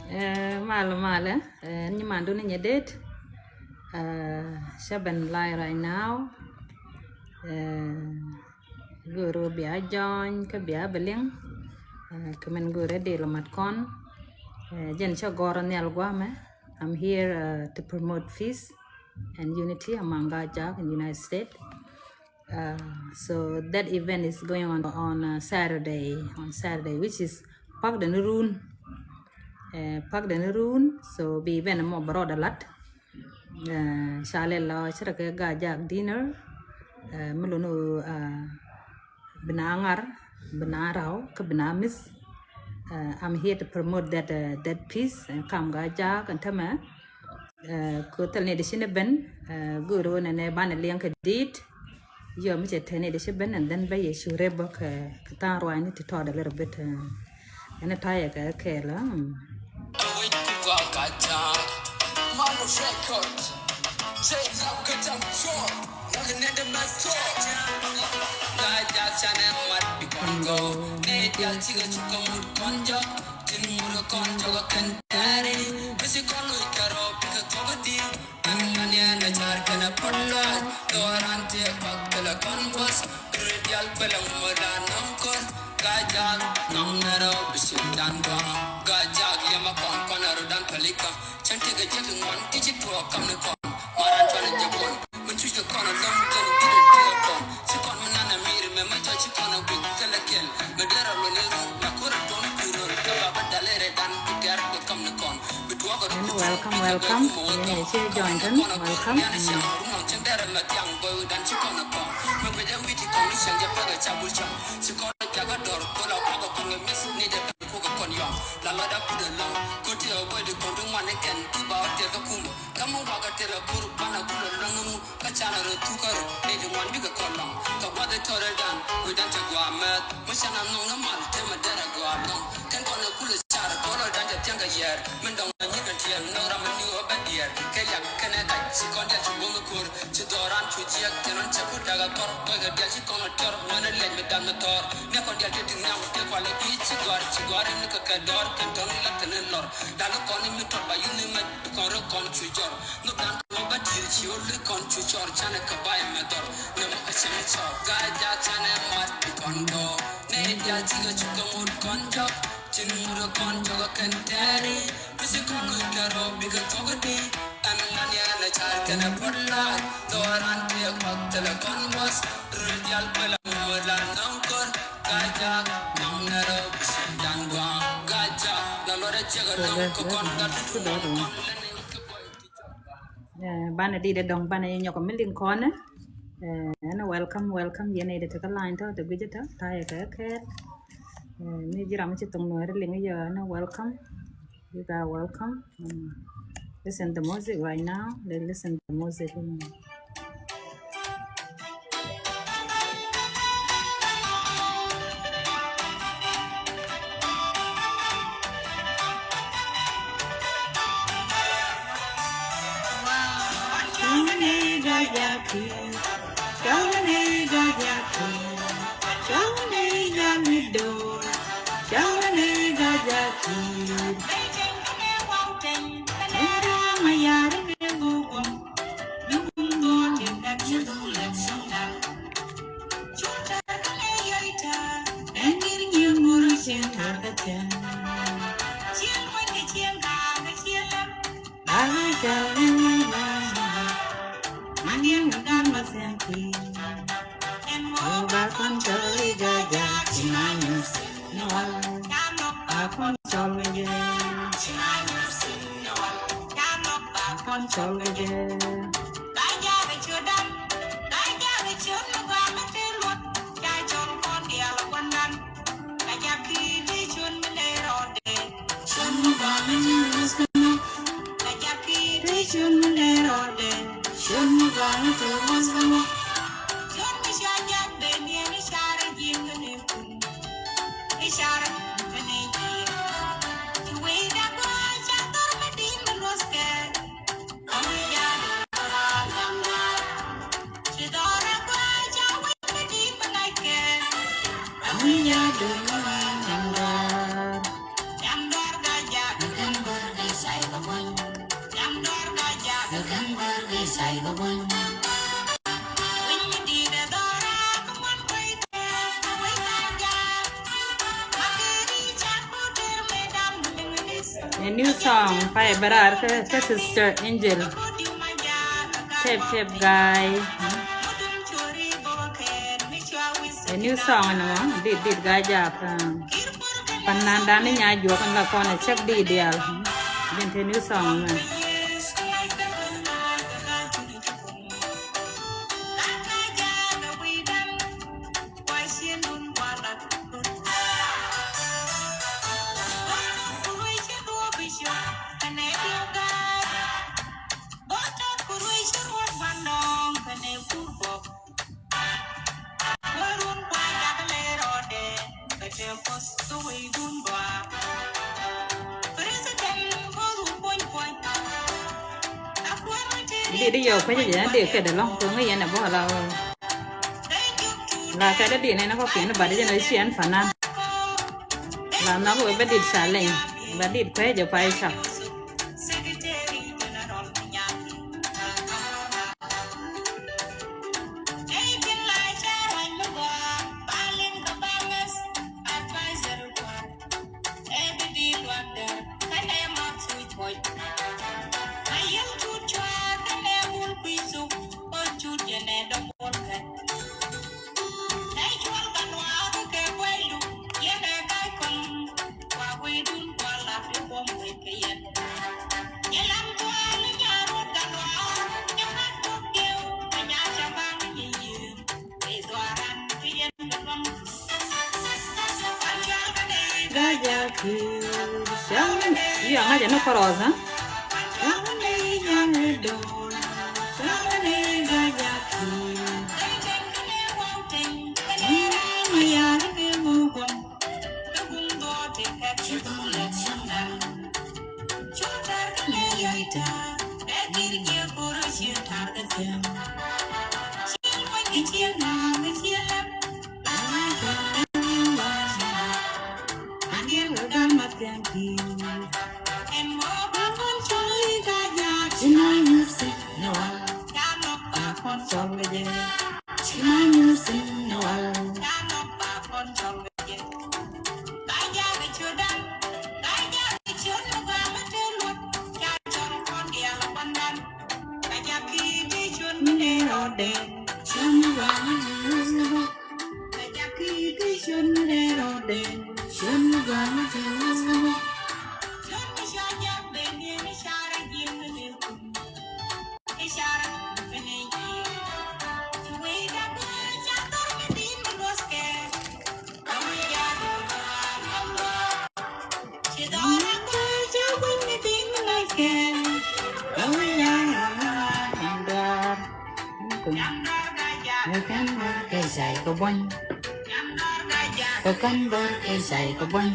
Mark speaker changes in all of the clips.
Speaker 1: Mala, ni mandu ni nyedet. Shaban lai right now. Guru biya join ka biya beling. Kamen guru de lomat kon. Jen cha goran ni alguame. I'm here to promote peace and unity among Gajak in the United States. So that event is going on Saturday, which is Park the Nurun. So be event mo broad a lot. Shale la chirake Gajak dinner. Melunu benangar, benarau, ke benamis. I'm here to promote that peace and come Gajak and Tama. Kutal ne dishine ben guru ne ban liang kadit. You miss it any ben and then by a shure book Katan I need to talk a little bit and a tire kela. Gajak nong nero bisin dan gong Gajak yama kon konaru dan pelika Cantik gajak ngon kicit tua kam ne kon Maran chwana jabon Mencuci ke kono lam ken gide dia kon Sikon menana miri me maca cikona wik kelakel Medera lo nero lakura don piro Kaba badalere dan pigar ke kam ne kon Bidua ko welcome ini saya join kan welcome cendera la tiang boy dan cikona kon Membeja witi kon siang jaga cabul chang Sikon jaga dor kola ko ko mes ni de ko ko yom la la da ku de long ko ti o boy de ko dum wan ken ti ba te ko kum kamu ba ga te la pur bana ku de long mu ka chana ro tu ko ni de wan bi ga ko long ka ba de tore dan we dan ta gwa met mo shana no na mal te ma dara gwa long ken ko na ku le chara ko lo dan ta tiang ga yer men dong ni ga ti no ra ma ni o ba yer ke ya ken da si kon ja chu bo ko ci doran chu ji ak te non cha ku daga tor ko ga dia si ko no tor wan le me dan na tor ne kon dia te ngam te kwa le bi ci gwar ni ka ka dor kan ton la tan lor da no kon mi to ba yu ni ma ko ro kon chu jor no dan ko ba dir ci o le kon chu jor chana ka ba me dor ne ma ka chen cho ga ja chana ma kon do ne dia ci ga chu ko mo kon jo tin mu ro kon jo ga kan tari bi ci kon no ka ro bi ga to ga di an la ni na char kana por la doran te ko te la kon was ru dial pala mo la non kon Gajak nong nero bisin dan gwa Gajak lalu ada jaga nong ko kon bana di de dong bana nyok ko milin kon na welcome yene de ta line to de bijata ta ya ka ni jiram ci tong no ling ya na welcome you are welcome listen the music right now let's listen to the music
Speaker 2: A new song by Barar Sister Angel. Tap guy. A new song no did guy jap. Panandani nya jo kan la kona chep di dial. Then a new song man. Đi vô phải gì đó đi cái đó long tôi nghĩ là bỏ là cái đó đi này nó có kiện nó bà đi cho nó xuyên phản ăn là nó cũng phải đi xả lệnh và đi quay cho phải sập Iya ngaja no korosa. Bukan berkisah kebun.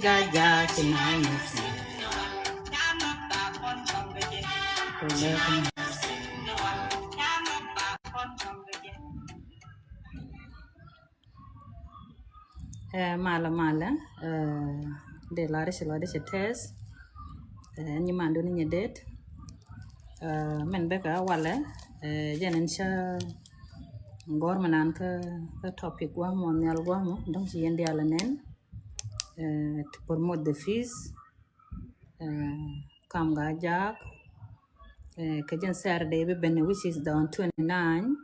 Speaker 2: gaja sinai mala de la de test ni mando ni nyedet men beka wala jenen cha ngor manan ka topic wa mo nyal wa mo donc ci yende ala nen to promote the fees kam ga jak kajen Saturday be ben which is on 29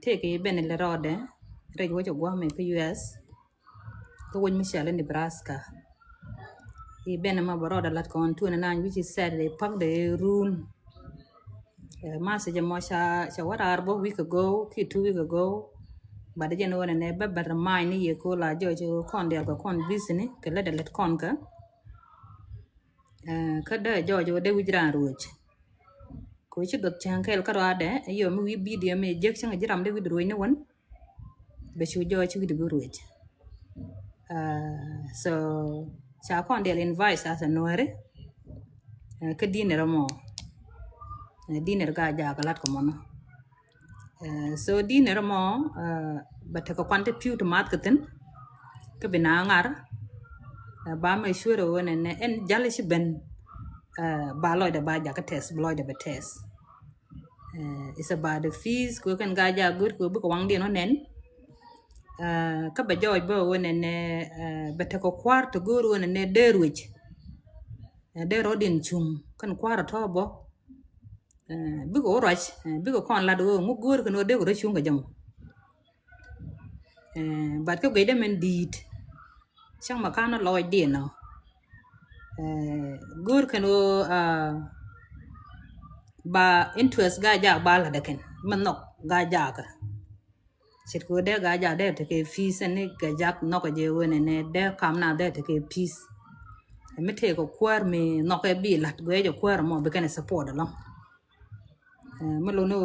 Speaker 2: take ben le rode rej wo gwa me US to won Michelle in Nebraska e ben ma boroda lat ko on 29 which is Saturday pak de rule message mo cha what arbo week ago 2 week ago but the no ne ba remind ye ko la jo kon del ko kon business ke la de let kon ka da jo de wijran ruch ko chi dot chan kel ka ade yo mi video me jek chang jiram de widro ne won be chu jo chi widro ruch so cha kon del invite as a noere ka dinero mo dinner ga ja galat ko mono so dinner mo but ko contribute mat katen ke bina ngar ba me sure wona ne en jalish ben ba loy da ba ja ka test loy da ba test it's about the fees ko kan ga ja good ko bu ko wang di no nen ka ba joy bo wona ne but ko kwarto goro wona ne derwich de rodin chung kan kwarto bo bigo rush bigo kon la do mu gor ko no de ko chunga jam bat ko gede men dit chang makana loy di no gor ko no ba interest ga ja ba la de ken man nok ga ja ka sit ko de ga ja de te ke fees ne ga jak nok je wona ne de kam na de te ke fees me te ko kwar me nok e bi lat go je kwar mo be ken support lo melono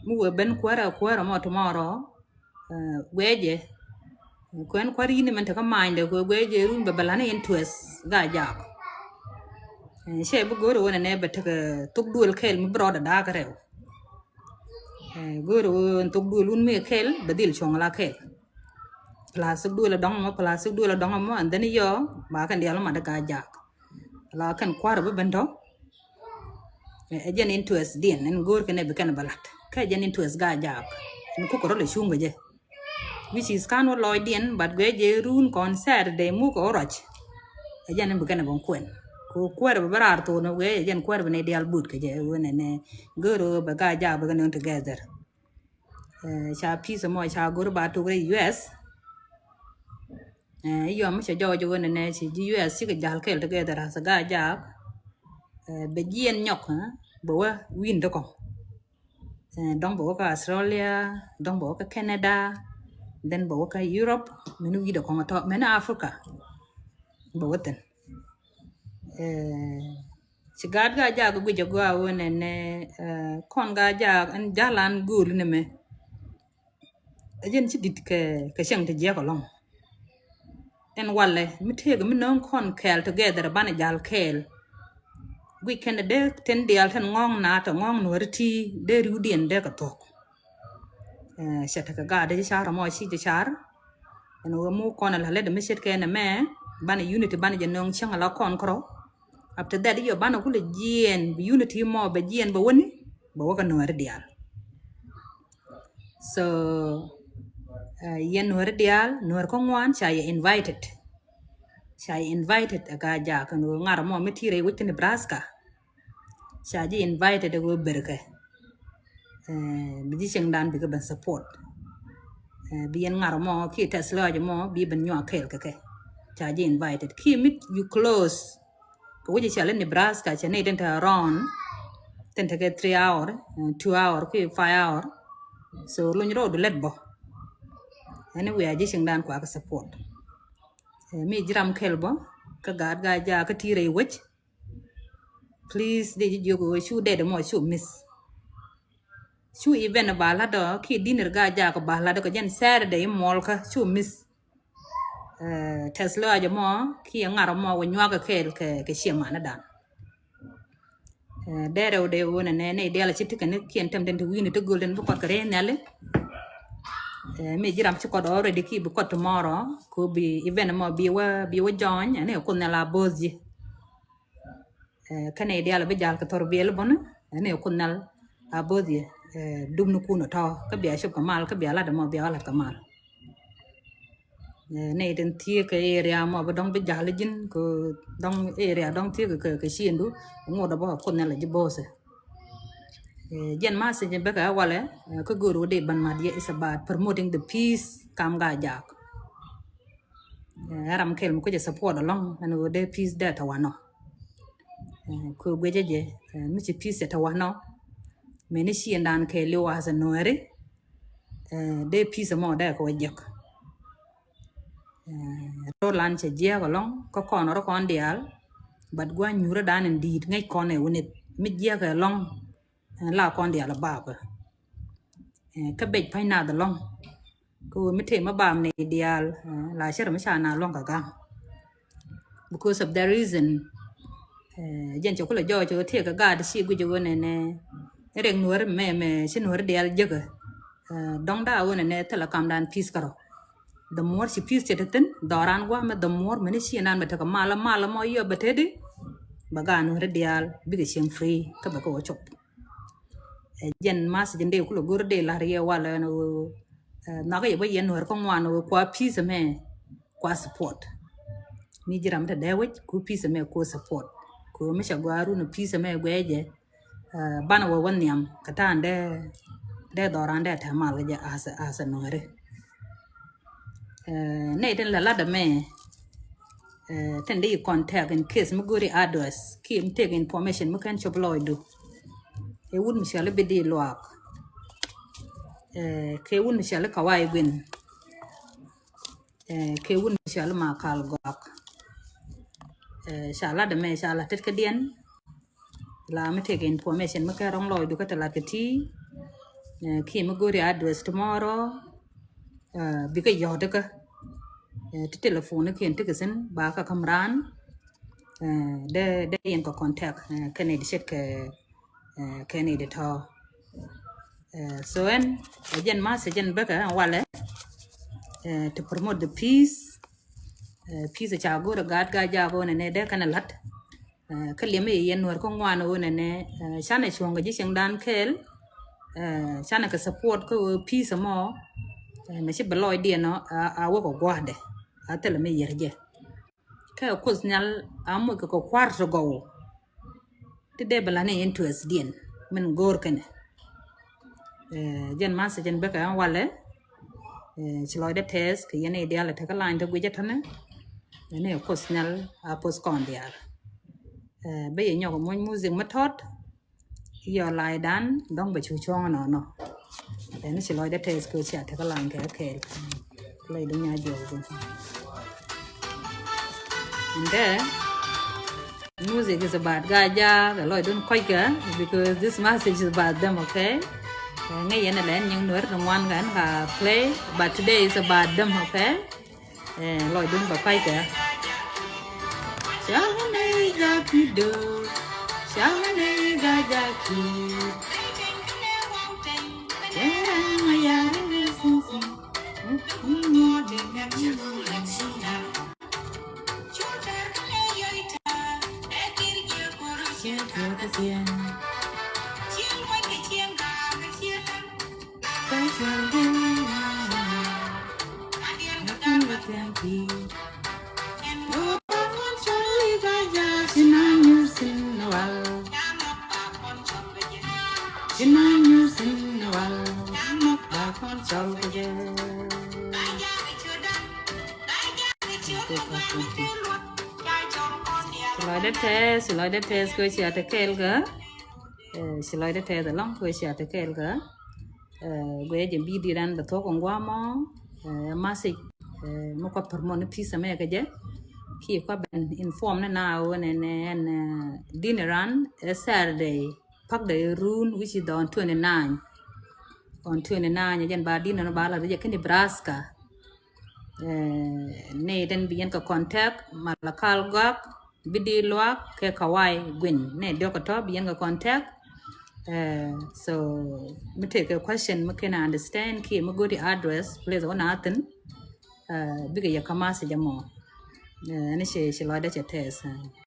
Speaker 2: mu ben kwara mo tomorrow weje kwen kwari ni men ta ka mind ko weje run be balane interest ga ja she bu goro wona ne be ta tuk dul kel mi broda da ka rew goro tuk dul un me kel be dil chong la kel plus dul dong mo plus dul dong mo andani yo ba kan dial ma da ga ja la kan kwara be bendo ajen interest din en gor kene be kan balat ka ajen interest ga jak en ko ko le chunga je which is kan loy din but ge je run concert de mu ko roch ajen be kan bon kwen ko kwar be barar to no ge ajen kwar be ne dial but ke je wona ne goro be ga ja be kan together cha piece mo cha gor ba to ge US yo mo cha jo wona ne chi US chi ga jal kel together as ga ja be jien nyok bo win do ko dong bo ka Australia dong bo ka Canada then bo ka Europe menu wi do ko to mena Africa bo woten sigad ga ja go jo go wona ne kon ga ja an jalan gul ne me ajen ci dit ke chang te je ko long en walle mi tege mi non kon kel together bana jal kel we can de ten dial tan ngong na to ngong no rti de rudien de ka tok shata ka ga de char mo si de char en wo mu kon la le de mi set ke na me bana unity bana je non chang la kon kro after that yo bana kule jien unity mo be jien bo woni bo ka no dial so yen no dial no ko ngwan cha invited aga ja kan ngar mo mi tire wuti Nebraska Shaji invited the berke bi cheng dan bi ka ban support bi en ngar mo ki tesla mo bi ban nyo kel ke Shaji invited ki mit you close ko wuji chale Nebraska chane den ta ron ten ta get 3 hour 2 hour ki 5 hour so lo nyro do let bo anyway aji cheng dan kwa ka support mi jiram kel bo ka gad ga ja ka tire wech please de you go shoot de mo shoot miss shoot even ba la do ki dinner ga ja ko ba la do ko jen Saturday mol ka shoot miss Tesla jo mo ki ngaro mo wo nywa ke shema na dan dere o de wona ne de la chitika ne kien tem den wini to golden bu ko kare nele me jiram ci ko do already ki bu ko tomorrow ko bi event mo bi wa join ne ko na la bozi kane de la be jal ka tor bi el bon ne ko na a bozi dum nu kuno to ka bi shop kamal ka bi ala de mo bi ala kamal ne den tie ka area mo ba dong be jal jin ko dong area dong tie ka shindu ngo da ba ko na la ji bose jen ma se jen beka wale ko guru de ban ma is about promoting the peace kam ga jak aram kel ko je support along and the peace that wano ko gwejeje mi ci peace ta wano me ni shi ndan ke lo wa sa noere de peace mo da ko jek ro lan che je ko long ko kono ro kon dial bat gwa nyura dan indeed ngai kone woni mi je ka long la con dia la baba ka bej pai na da long ko mi te ma bam ne dial la sher ma sha na long ka because of the reason jen cho ko la jo cho te ka ga da si gu jo ne ne reng nuor me si nuor dial je ga dong da wona ne te la kam dan peace karo the more si peace te ten doran wa ma the more me si nan ma ta ka mala mo yo ba te di ba ga nuor dial bi ga shem free ka ba ko chop jen mas jen de kulo gurde la riya wala no na ga yeba yen war ko ngwan ko peace me ko support mi jiram ta dewe ko peace me ko support ko mi shagwaru no peace me gweje bana wo wonyam kata ande de dorande ta mal ga asa no re ne den la da me ten de contact in case mu guri address ki im take information mu kan chobloidu e wun misale be di loak ke wun misale kawai gwen ke wun misale ma kal gok shala de me shala tet kedien la me take information ma ka rong loy du ka tala keti ki ma gori address tomorrow bi ka yoda ka te telephone ke ente kesen ba ka kamran de yen ko contact kane di set ke ni de to so en jen ma se jen beka wale to promote the peace peace cha go da gad ga ja go ne de kana lat ka leme yen war ko ngwana wona ne chana chonga ji sing dan kel chana ka support ko peace mo me shi beloy de no a wo ko gwade a tele me yerje ka ko nyal am ko kwarto go ti de bala ne interest dien men gor kene jen ma se jen beka wale chloy de test ke yene dia la ta ka line to gwe jatane ne ko snal a pos kon dia be ye nyoko mon music matot yo lai dan dong be chu chong no ne chloy de test ko cha ta ka line ke play du nya jo and music is about Gaja, the Lord don't quite get because this message is about them, okay? Ngay yana len những nửa trong one gan ka play, but today is about them, okay? Lord don't ba quite get. Shamane gakido, shamane gajaki. Silo de test ko chia te kel ga silo de te da long ko chia te kel ga gwe je bi di ran da to ko ngwa mo message mo ko permon pisa me ga je ki ko ben inform na now and dinner run Saturday pak the run which is on 29 jen ba dinner ba la je ke Nebraska ne den bien ka contact malakal gak bidi luak ke kawai gwin ne dio ka to bien ka contact so me take a question me can understand ki me go the address please on atin biga ya kamase jamo ne she lo da che test